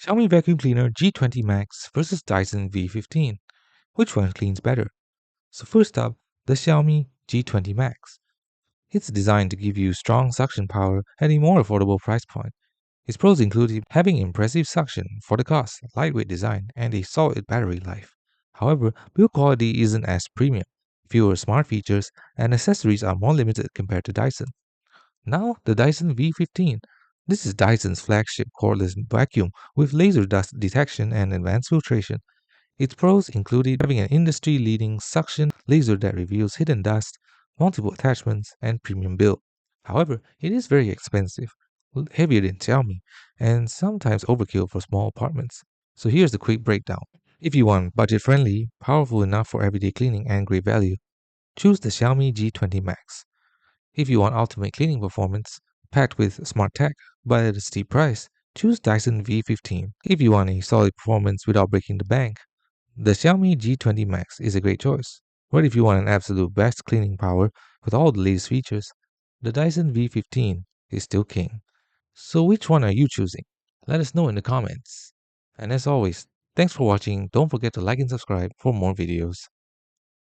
Xiaomi vacuum cleaner G20 Max versus Dyson V15. Which one cleans better? So first up, the Xiaomi G20 Max. It's designed to give you strong suction power at a more affordable price point. Its pros include having impressive suction for the cost, lightweight design, and a solid battery life. However, build quality isn't as premium. Fewer smart features and accessories are more limited compared to Dyson. Now, the Dyson V15. This is Dyson's flagship cordless vacuum with laser dust detection and advanced filtration. Its pros included having an industry-leading suction laser that reveals hidden dust, multiple attachments, and premium build. However, it is very expensive, heavier than Xiaomi, and sometimes overkill for small apartments. So here's the quick breakdown. If you want budget-friendly, powerful enough for everyday cleaning, and great value, choose the Xiaomi G20 Max. If you want ultimate cleaning performance, packed with smart tech, but at a steep price, choose Dyson V15. If you want a solid performance without breaking the bank, the Xiaomi G20 Max is a great choice. But if you want an absolute best cleaning power with all the latest features, the Dyson V15 is still king. So which one are you choosing? Let us know in the comments. And as always, thanks for watching. Don't forget to like and subscribe for more videos.